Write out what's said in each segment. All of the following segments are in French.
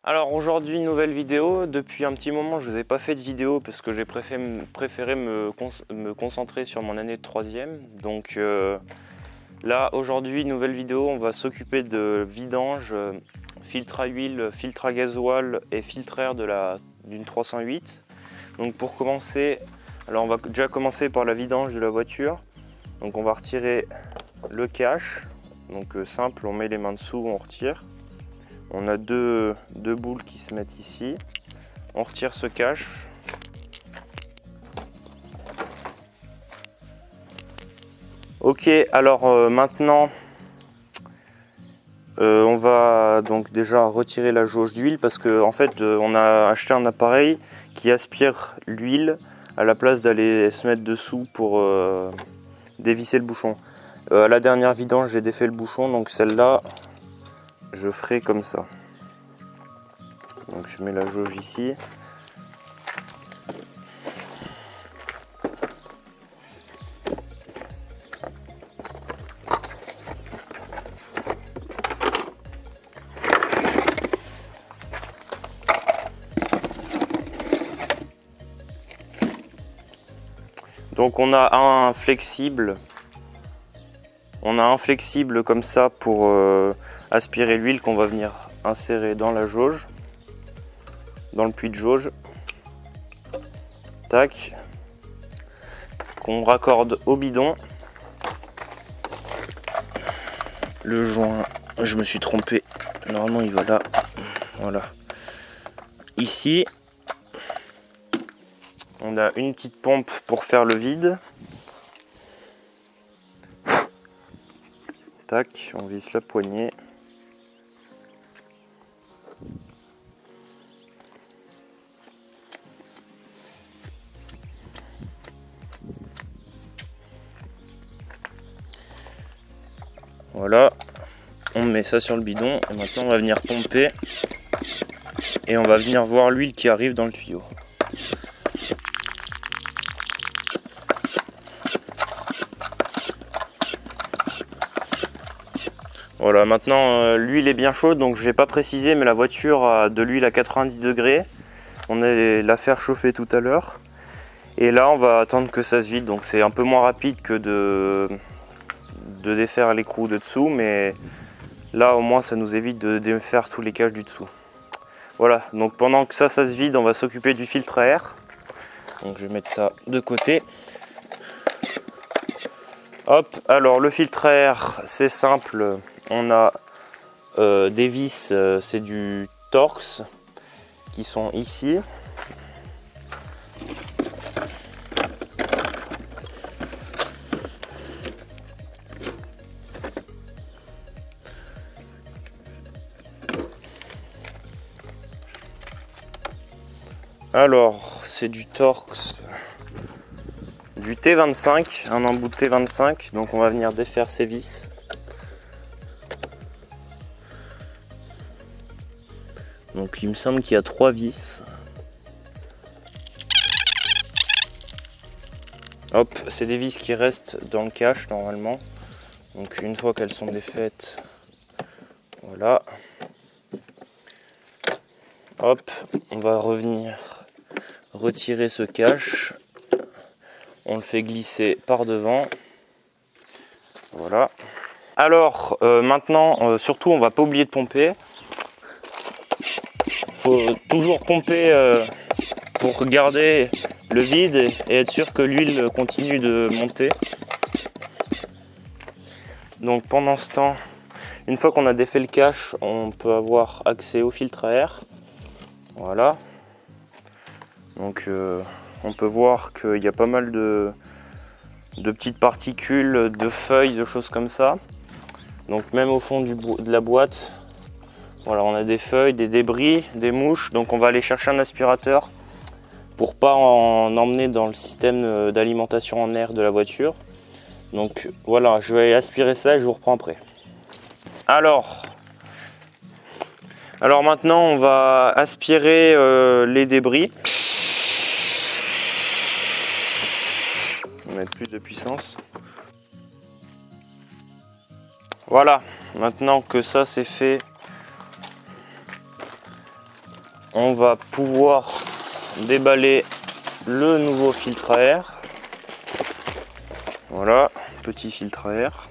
Alors aujourd'hui, nouvelle vidéo. Depuis un petit moment, je vous ai pas fait de vidéo parce que j'ai préféré me concentrer sur mon année de troisième. Donc là, aujourd'hui, nouvelle vidéo, on va s'occuper de vidange, filtre à huile, filtre à gasoil et filtre air d'une 308. Donc pour commencer, alors on va déjà commencer par la vidange de la voiture. Donc on va retirer le cache. Donc simple, on met les mains dessous, on retire. On a deux boules qui se mettent ici. On retire ce cache. Ok, alors maintenant, on va donc déjà retirer la jauge d'huile parce que en fait, on a acheté un appareil qui aspire l'huile à la place d'aller se mettre dessous pour dévisser le bouchon. À la dernière vidange, j'ai défait le bouchon, donc celle-là, je ferai comme ça. Donc je mets la jauge ici. Donc on a un flexible. On a un flexible comme ça pour aspirer l'huile qu'on va venir insérer dans la jauge, dans le puits de jauge. Tac. Qu'on raccorde au bidon. Le joint, je me suis trompé. Normalement il va là. Voilà. Ici, on a une petite pompe pour faire le vide. Tac, on visse la poignée. Voilà, on met ça sur le bidon et maintenant on va venir pomper et on va venir voir l'huile qui arrive dans le tuyau. Voilà, maintenant l'huile est bien chaude, donc je vais pas préciser, mais la voiture a de l'huile à 90 degrés. On allait la faire chauffer tout à l'heure. Et là, on va attendre que ça se vide, donc c'est un peu moins rapide que de défaire l'écrou de dessous, mais là au moins ça nous évite de défaire tous les caches du dessous. Voilà, donc pendant que ça se vide, on va s'occuper du filtre à air. Donc je vais mettre ça de côté. Hop, alors le filtre à air, c'est simple. On a des vis, c'est du Torx, qui sont ici. Alors, c'est du Torx, du T25, un embout de T25, donc on va venir défaire ces vis. Donc il me semble qu'il y a 3 vis. Hop, c'est des vis qui restent dans le cache normalement. Donc une fois qu'elles sont défaites, voilà. Hop, on va revenir retirer ce cache. On le fait glisser par devant. Voilà. Alors maintenant, surtout, on va pas oublier de pomper. Faut toujours pomper pour garder le vide et être sûr que l'huile continue de monter. Donc pendant ce temps, une fois qu'on a défait le cache, on peut avoir accès au filtre à air. Voilà. Donc on peut voir qu'il y a pas mal de petites particules, de feuilles, de choses comme ça. Donc même au fond de la boîte, voilà, on a des feuilles, des débris, des mouches. Donc on va aller chercher un aspirateur pour pas en emmener dans le système d'alimentation en air de la voiture. Donc voilà, je vais aspirer ça et je vous reprends après. Alors maintenant on va aspirer les débris. On va mettre plus de puissance. Voilà, maintenant que ça c'est fait, on va pouvoir déballer le nouveau filtre à air. Voilà, petit filtre à air.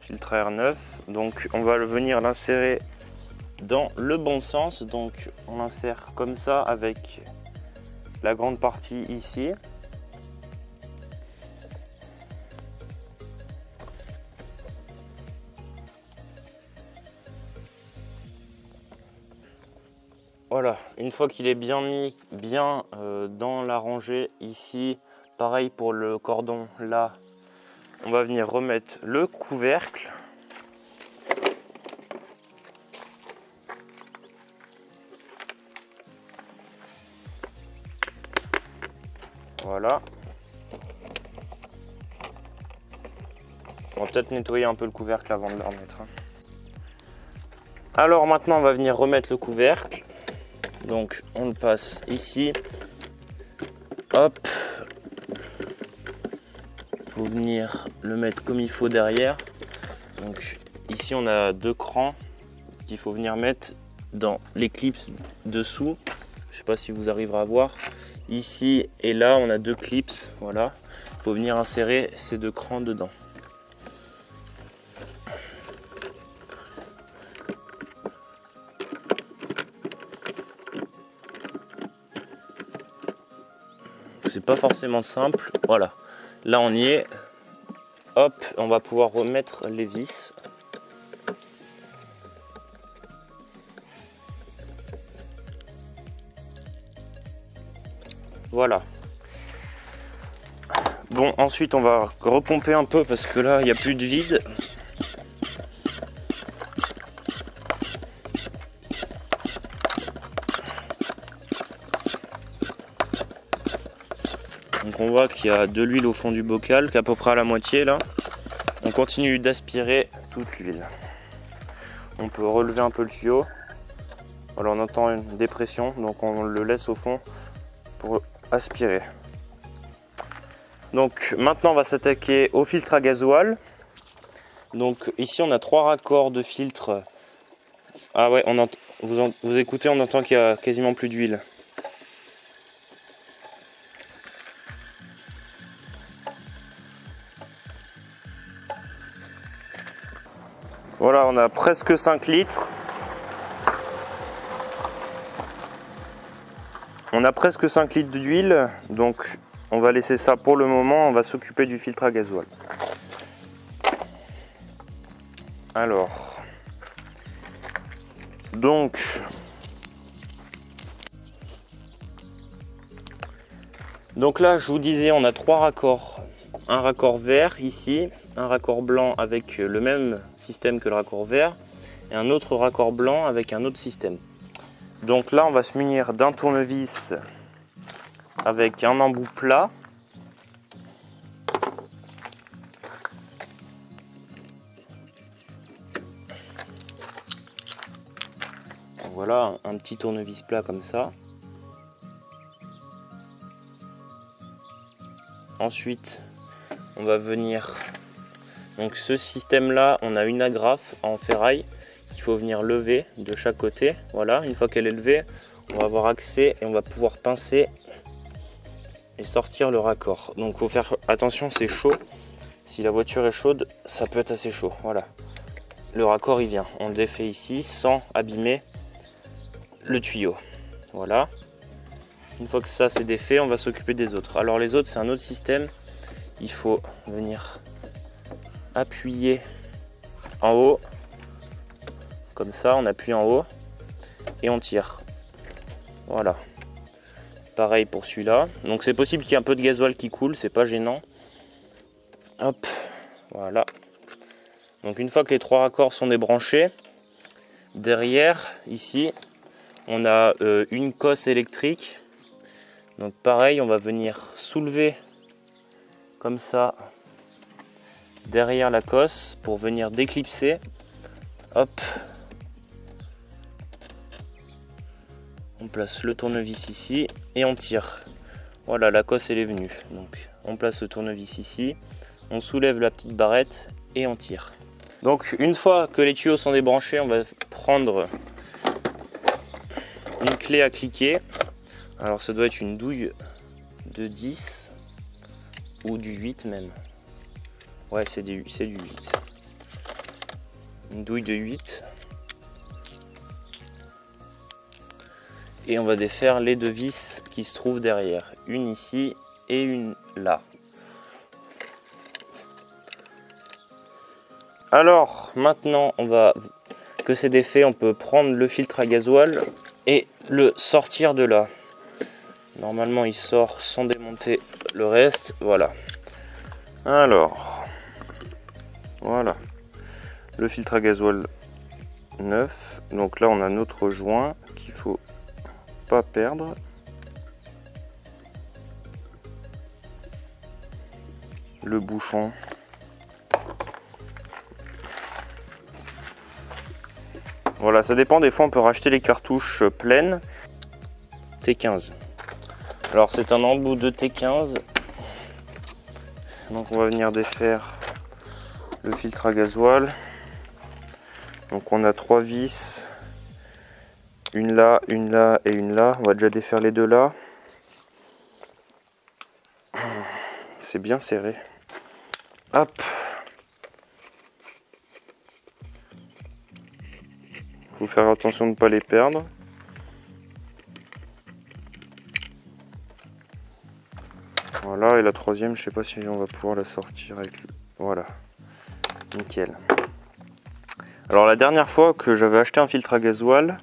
Filtre à air neuf, donc on va venir l'insérer dans le bon sens, donc on l'insère comme ça avec la grande partie ici. Voilà, une fois qu'il est bien mis, dans la rangée ici, pareil pour le cordon là, on va venir remettre le couvercle. Voilà. On va peut-être nettoyer un peu le couvercle avant de le remettre. Alors maintenant on va venir remettre le couvercle. Donc on le passe ici. Hop. Il faut venir le mettre comme il faut derrière. Donc ici on a 2 crans qu'il faut venir mettre dans les clips dessous. Je ne sais pas si vous arriverez à voir. Ici et là on a 2 clips. Voilà. Il faut venir insérer ces 2 crans dedans. C'est pas forcément simple. Voilà. Là on y est. Hop, on va pouvoir remettre les vis. Voilà. Bon, ensuite on va repomper un peu parce que là il n'y a plus de vide. Donc on voit qu'il y a de l'huile au fond du bocal, qu'à peu près à la moitié là. On continue d'aspirer toute l'huile. On peut relever un peu le tuyau. Voilà, on entend une dépression, donc on le laisse au fond pour aspirer. Donc maintenant on va s'attaquer au filtre à gasoil. Donc ici on a 3 raccords de filtre. Ah ouais, vous écoutez, on entend qu'il y a quasiment plus d'huile. Voilà, on a presque 5 litres. On a presque 5 litres d'huile, donc on va laisser ça pour le moment, on va s'occuper du filtre à gasoil. Alors, donc là je vous disais on a 3 raccords. Un raccord vert ici, un raccord blanc avec le même système que le raccord vert et un autre raccord blanc avec un autre système. Donc là on va se munir d'un tournevis avec un embout plat. Voilà, un petit tournevis plat comme ça. Ensuite, on va venir, donc ce système là, on a une agrafe en ferraille qu'il faut venir lever de chaque côté. Voilà, une fois qu'elle est levée, on va avoir accès et on va pouvoir pincer et sortir le raccord. Donc il faut faire attention, c'est chaud. Si la voiture est chaude, ça peut être assez chaud. Voilà, le raccord il vient, on le défait ici sans abîmer le tuyau. Voilà, une fois que ça c'est défait, on va s'occuper des autres. Alors les autres c'est un autre système. Il faut venir appuyer en haut, comme ça, on appuie en haut et on tire. Voilà. Pareil pour celui-là. Donc c'est possible qu'il y ait un peu de gasoil qui coule, c'est pas gênant. Hop, voilà. Donc une fois que les 3 raccords sont débranchés, derrière, ici, on a une cosse électrique. Donc pareil, on va venir soulever comme ça derrière la cosse pour venir déclipser. Hop. On place le tournevis ici et on tire. Voilà, la cosse elle est venue. Donc on place le tournevis ici, on soulève la petite barrette et on tire. Donc une fois que les tuyaux sont débranchés, on va prendre une clé à cliquer. Alors ça doit être une douille de 10 ou du 8 même. Ouais, c'est du 8. Une douille de 8. Et on va défaire les deux vis qui se trouvent derrière. Une ici et une là. Alors maintenant que c'est défait, on peut prendre le filtre à gasoil et le sortir de là. Normalement il sort sans démonter le reste. Voilà. Alors voilà. Le filtre à gasoil neuf. Donc là on a notre joint qu'il faut pas perdre. Le bouchon. Voilà, ça dépend, des fois on peut racheter les cartouches pleines. T15. Alors c'est un embout de T15. Donc on va venir défaire le filtre à gasoil. Donc on a 3 vis. Une là et une là. On va déjà défaire les deux là. C'est bien serré. Hop. Faut faire attention de ne pas les perdre. Voilà, et la troisième, je sais pas si on va pouvoir la sortir avec le... Voilà. Nickel. Alors la dernière fois que j'avais acheté un filtre à gasoil,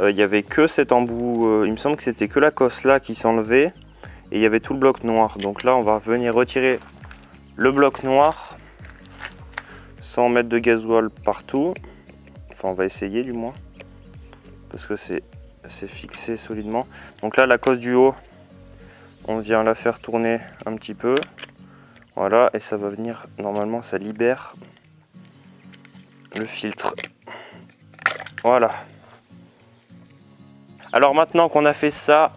il n'y avait que cet embout, il me semble que c'était que la cosse là qui s'enlevait et il y avait tout le bloc noir. Donc là on va venir retirer le bloc noir sans mettre de gasoil partout. Enfin on va essayer du moins parce que c'est fixé solidement. Donc là la cosse du haut, on vient la faire tourner un petit peu. Voilà, et ça va venir, normalement ça libère le filtre. Voilà. Alors maintenant qu'on a fait ça,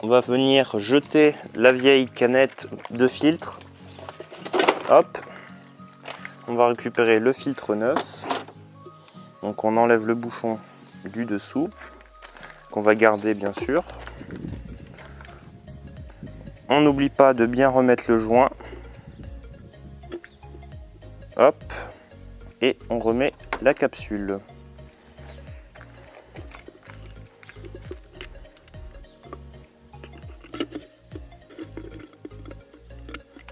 on va venir jeter la vieille canette de filtre. Hop. On va récupérer le filtre neuf. Donc on enlève le bouchon du dessous, qu'on va garder bien sûr. On n'oublie pas de bien remettre le joint. Hop. Et on remet la capsule.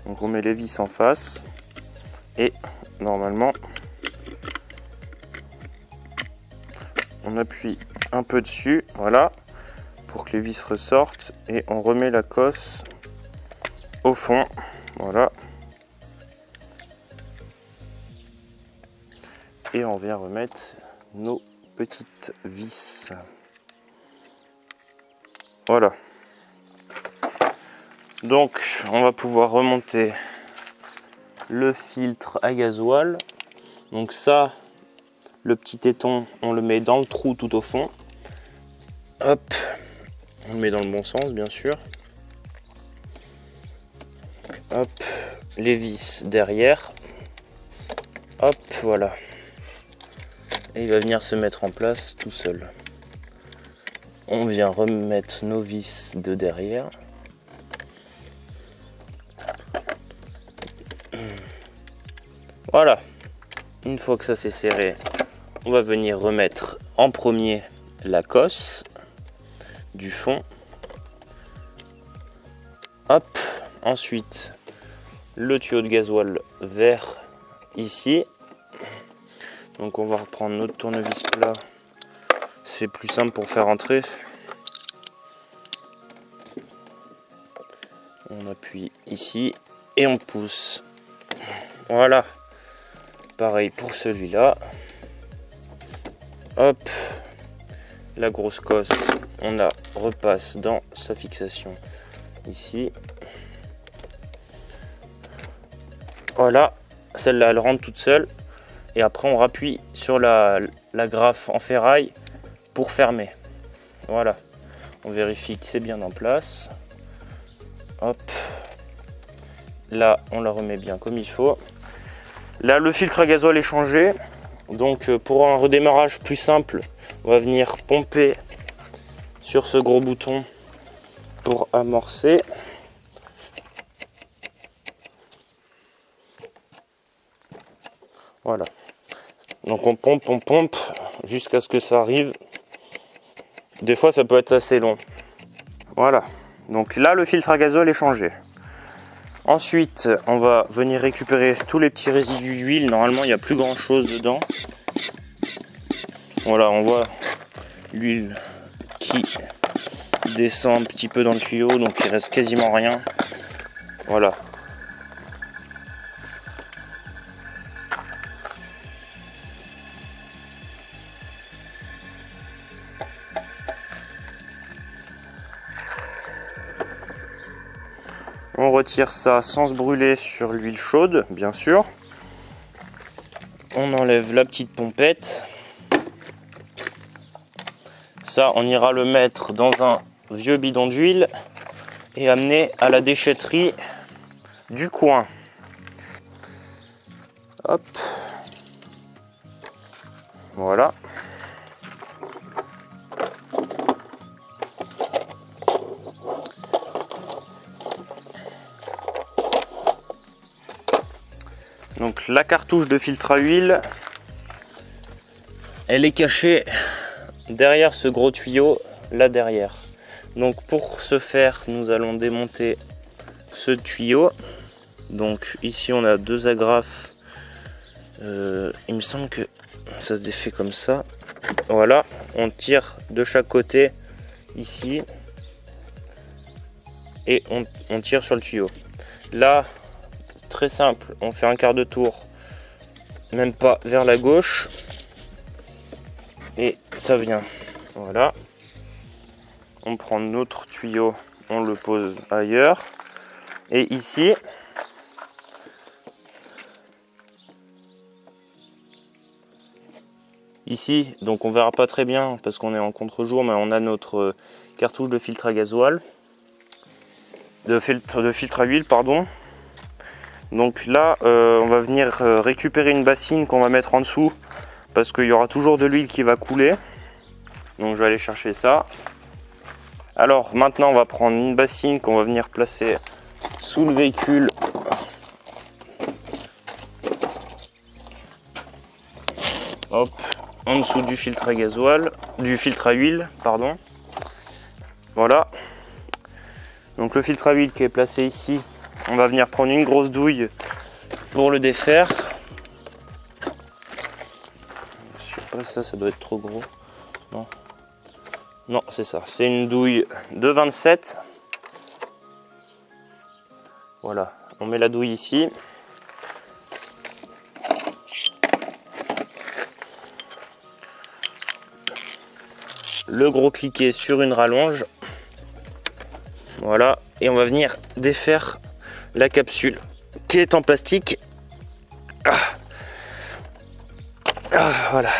Donc on met les vis en face. Et normalement, on appuie un peu dessus. Voilà. Pour que les vis ressortent. Et on remet la cosse au fond. Voilà. Et on vient remettre nos petites vis. Voilà. Donc on va pouvoir remonter le filtre à gasoil. Donc ça, le petit téton, on le met dans le trou tout au fond. Hop, on le met dans le bon sens bien sûr. Hop, les vis derrière. Hop, voilà. Et il va venir se mettre en place tout seul. On vient remettre nos vis de derrière. Voilà. Une fois que ça c'est serré, on va venir remettre en premier la cosse du fond. Hop. Ensuite, le tuyau de gasoil vert ici. Donc on va reprendre notre tournevis plat. C'est plus simple pour faire entrer. On appuie ici et on pousse. Voilà. Pareil pour celui-là. Hop. La grosse cosse, on la repasse dans sa fixation ici. Voilà. Celle-là, elle rentre toute seule. Et après, on rappuie sur la graffe en ferraille pour fermer. Voilà, on vérifie que c'est bien en place. Hop, là on la remet bien comme il faut. Là le filtre à gasoil est changé, donc pour un redémarrage plus simple, on va venir pomper sur ce gros bouton pour amorcer. Voilà, donc on pompe jusqu'à ce que ça arrive. Des fois ça peut être assez long. Voilà, donc là le filtre à gasoil est changé. Ensuite on va venir récupérer tous les petits résidus d'huile. Normalement il n'y a plus grand chose dedans. Voilà, on voit l'huile qui descend un petit peu dans le tuyau, donc il reste quasiment rien. Voilà. On retire ça sans se brûler sur l'huile chaude, bien sûr. On enlève la petite pompette. Ça, on ira le mettre dans un vieux bidon d'huile et amener à la déchetterie du coin. Hop. Voilà. Donc la cartouche de filtre à huile, elle est cachée derrière ce gros tuyau là derrière. Donc pour ce faire, nous allons démonter ce tuyau. Donc ici on a deux agrafes. Il me semble que ça se défait comme ça. Voilà, on tire de chaque côté ici et on tire sur le tuyau. Là, très simple, on fait un quart de tour, même pas vers la gauche, et ça vient. Voilà, on prend notre tuyau, on le pose ailleurs, et ici donc on verra pas très bien parce qu'on est en contre-jour, mais on a notre cartouche de filtre à gasoil, de filtre à huile, pardon. Donc là, on va venir récupérer une bassine qu'on va mettre en dessous parce qu'il y aura toujours de l'huile qui va couler. Donc je vais aller chercher ça. Alors maintenant, on va prendre une bassine qu'on va venir placer sous le véhicule. Hop, en dessous du filtre à gasoil, du filtre à huile, pardon. Voilà. Donc le filtre à huile qui est placé ici. On va venir prendre une grosse douille pour le défaire. Je sais pas, ça doit être trop gros. Non, non, c'est ça. C'est une douille de 27. Voilà, on met la douille ici. Le gros cliquet sur une rallonge. Voilà, et on va venir défaire la capsule qui est en plastique. Voilà.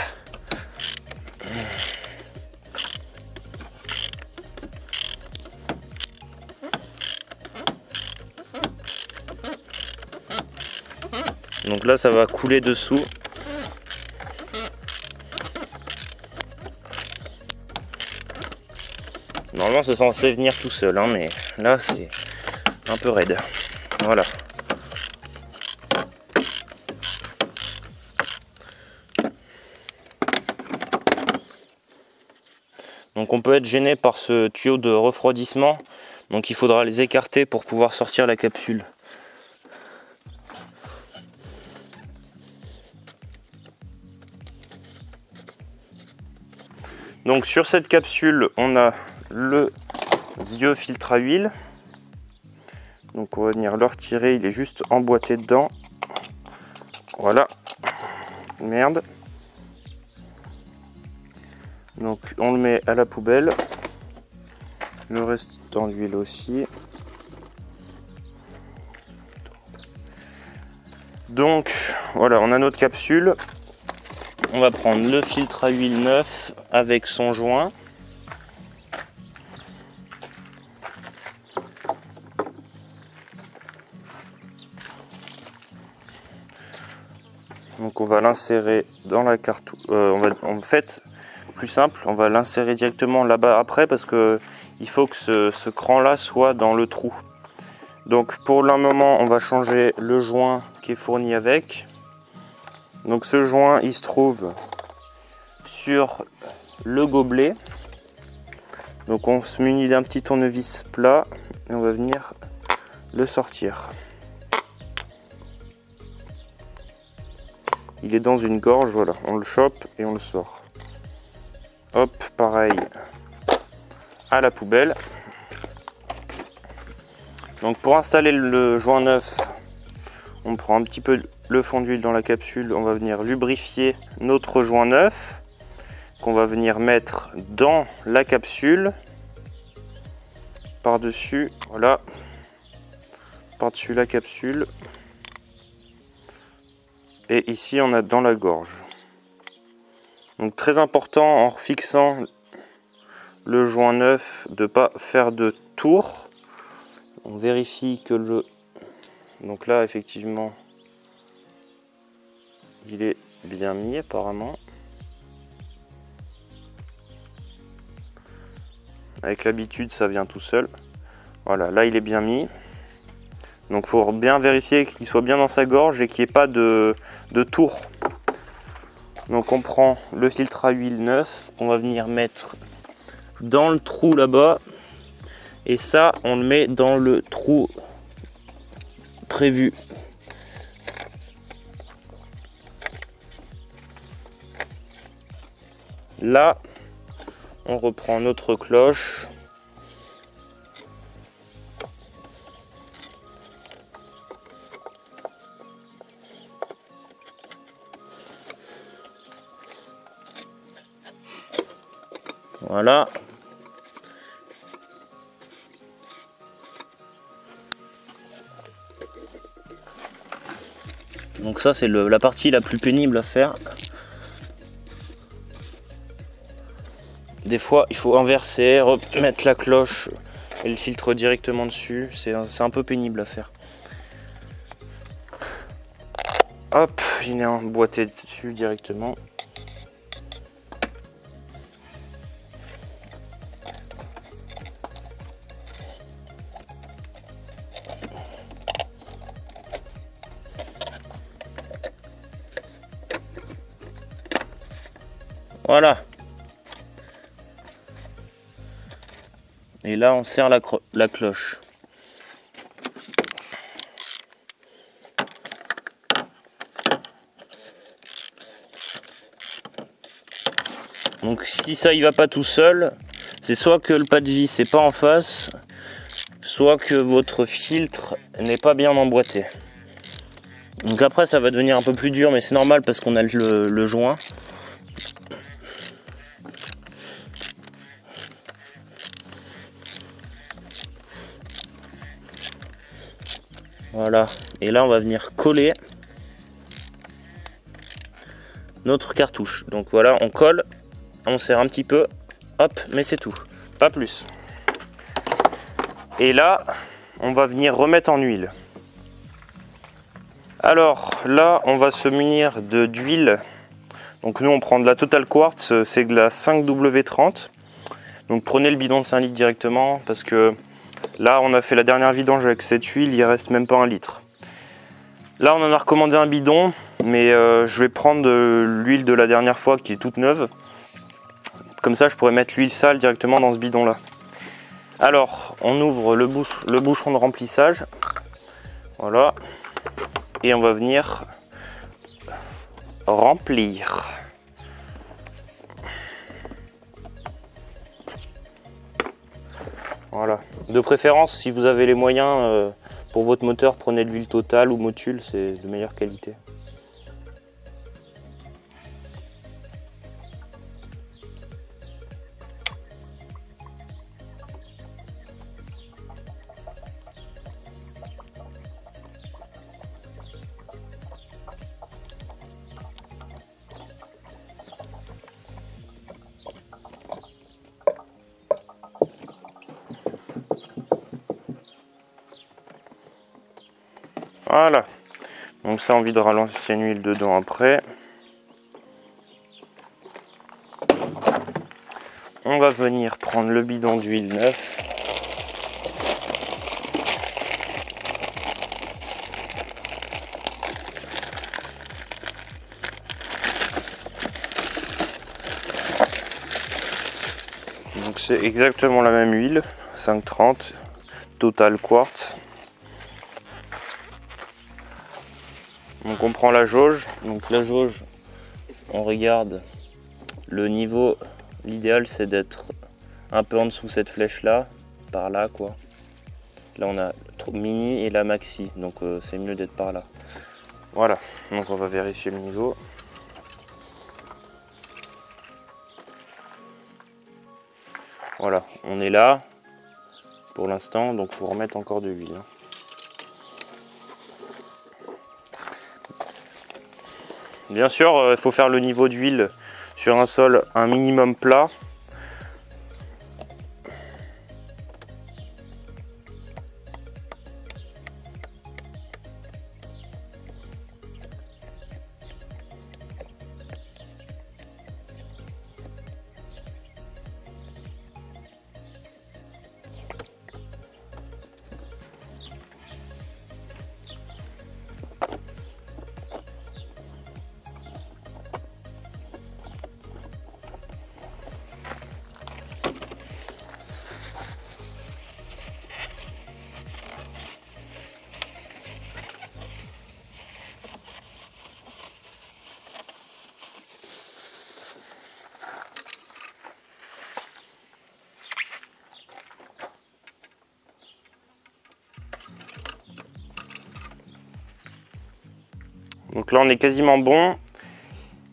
Donc là ça va couler dessous. Normalement c'est censé venir tout seul, hein, mais là c'est un peu raide. Voilà. Donc on peut être gêné par ce tuyau de refroidissement, donc il faudra les écarter pour pouvoir sortir la capsule. Donc sur cette capsule, on a le vieux filtre à huile. Donc on va venir le retirer, il est juste emboîté dedans. Voilà. Merde. Donc on le met à la poubelle. Le restant d'huile aussi. Donc voilà, on a notre capsule. On va prendre le filtre à huile neuf avec son joint. Donc on va l'insérer dans la cartouche. En fait, plus simple, on va l'insérer directement là-bas après parce que il faut que ce cran-là soit dans le trou. Donc pour le moment, on va changer le joint qui est fourni avec. Donc ce joint, il se trouve sur le gobelet. Donc on se munit d'un petit tournevis plat et on va venir le sortir. Il est dans une gorge, voilà, on le chope et on le sort. Hop, pareil à la poubelle. Donc pour installer le joint neuf, on prend un petit peu le fond d'huile dans la capsule, on va venir lubrifier notre joint neuf qu'on va venir mettre dans la capsule par-dessus, voilà, par-dessus la capsule. Et ici on a dans la gorge. Donc très important en fixant le joint neuf de ne pas faire de tour. On vérifie que le... Donc là effectivement il est bien mis apparemment. Avec l'habitude ça vient tout seul. Voilà, là il est bien mis. Donc il faut bien vérifier qu'il soit bien dans sa gorge et qu'il n'y ait pas de tour. Donc on prend le filtre à huile neuf, on va venir mettre dans le trou là-bas. Et ça on le met dans le trou prévu. Là, on reprend notre cloche. Voilà. Donc ça c'est la partie la plus pénible à faire. Des fois il faut inverser, remettre la cloche et le filtre directement dessus. C'est un peu pénible à faire. Hop, il est emboîté dessus directement. Voilà. Et là, on serre la cloche. Donc si ça y va pas tout seul, c'est soit que le pas de vis n'est pas en face, soit que votre filtre n'est pas bien emboîté. Donc après ça va devenir un peu plus dur, mais c'est normal parce qu'on a le joint. Voilà, et là on va venir coller notre cartouche. Donc voilà, on colle, on serre un petit peu, hop, mais c'est tout, pas plus. Et là, on va venir remettre en huile. Alors là, on va se munir d'huile. Donc nous, on prend de la Total Quartz, c'est de la 5W30. Donc prenez le bidon de 5 litres directement, parce que là, on a fait la dernière vidange avec cette huile, il reste même pas 1 litre. Là, on en a recommandé un bidon, mais je vais prendre l'huile de la dernière fois qui est toute neuve. Comme ça, je pourrais mettre l'huile sale directement dans ce bidon-là. Alors, on ouvre le bouchon de remplissage. Voilà. Et on va venir remplir. Voilà. De préférence, si vous avez les moyens, pour votre moteur, prenez de l'huile Total ou Motul, c'est de meilleure qualité. Voilà, donc ça on videra l'ancienne huile dedans après. on va venir prendre le bidon d'huile neuf. Donc c'est exactement la même huile, 530, Total Quartz. Donc on prend la jauge, donc la jauge, on regarde le niveau, l'idéal c'est d'être un peu en dessous de cette flèche là, par là quoi. Là on a mini et la maxi, donc c'est mieux d'être par là. Voilà, donc on va vérifier le niveau. Voilà, on est là pour l'instant, donc il faut remettre encore de l'huile. Bien sûr, il faut faire le niveau d'huile sur un sol un minimum plat. Donc là on est quasiment bon.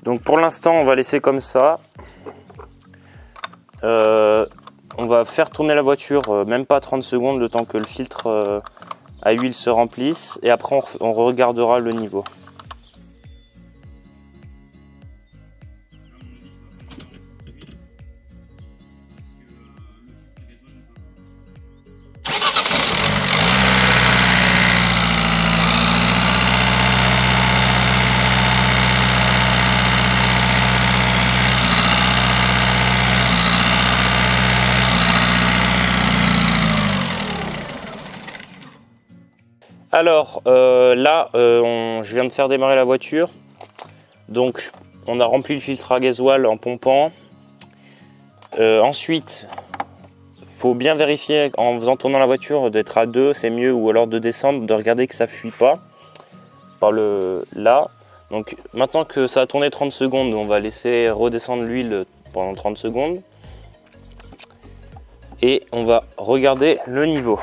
Donc pour l'instant on va laisser comme ça. On va faire tourner la voiture même pas 30 secondes le temps que le filtre à huile se remplisse. Et après on regardera le niveau. Alors là, je viens de faire démarrer la voiture. Donc on a rempli le filtre à gasoil en pompant. Ensuite, faut bien vérifier en faisant tourner la voiture d'être à 2, c'est mieux, ou alors de descendre, de regarder que ça ne fuit pas par là. Donc maintenant que ça a tourné 30 secondes, on va laisser redescendre l'huile pendant 30 secondes. Et on va regarder le niveau.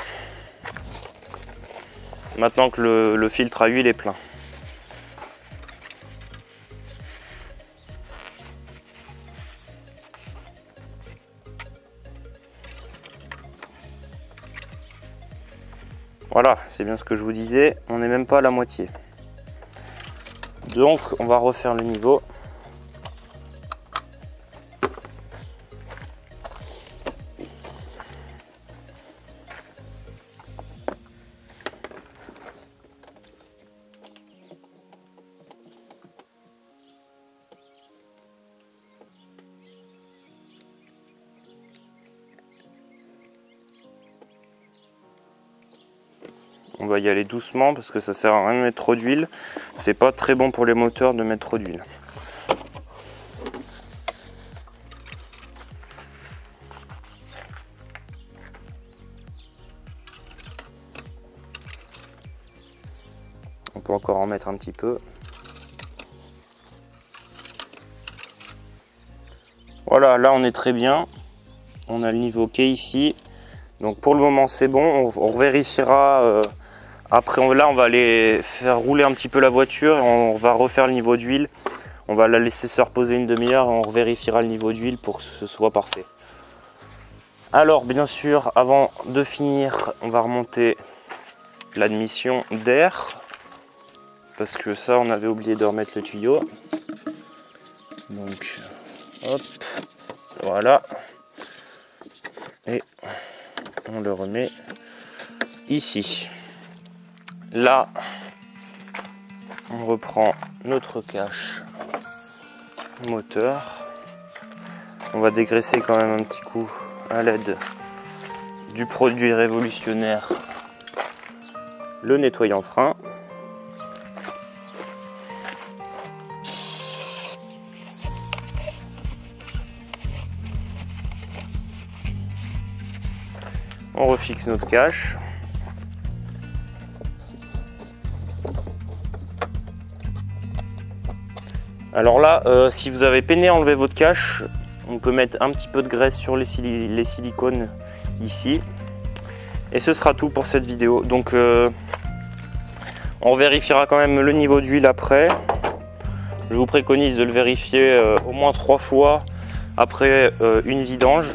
Maintenant que le filtre à huile est plein. Voilà, c'est bien ce que je vous disais, on n'est même pas à la moitié. Donc on va refaire le niveau. On va y aller doucement parce que ça sert à rien de mettre trop d'huile. C'est pas très bon pour les moteurs de mettre trop d'huile. On peut encore en mettre un petit peu. Voilà, là on est très bien. On a le niveau qui est ici. Donc pour le moment c'est bon. On vérifiera. Après là on va aller faire rouler un petit peu la voiture et on va refaire le niveau d'huile. On va la laisser se reposer une demi-heure et on vérifiera le niveau d'huile pour que ce soit parfait. Alors bien sûr, avant de finir, on va remonter l'admission d'air. Parce que ça on avait oublié de remettre le tuyau. Donc hop, voilà. Et on le remet ici. Là, on reprend notre cache moteur. On va dégraisser quand même un petit coup à l'aide du produit révolutionnaire, le nettoyant frein. On refixe notre cache. Alors là, si vous avez peiné à enlever votre cache, on peut mettre un petit peu de graisse sur les silicones ici. Et ce sera tout pour cette vidéo. Donc on vérifiera quand même le niveau d'huile après. Je vous préconise de le vérifier au moins 3 fois après une vidange.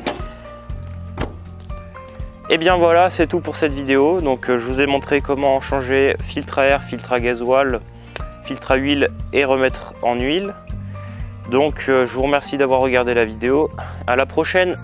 Et bien voilà, c'est tout pour cette vidéo. Donc je vous ai montré comment changer filtre à air, filtre à gasoil, filtre à huile et remettre en huile. Donc je vous remercie d'avoir regardé la vidéo. À la prochaine.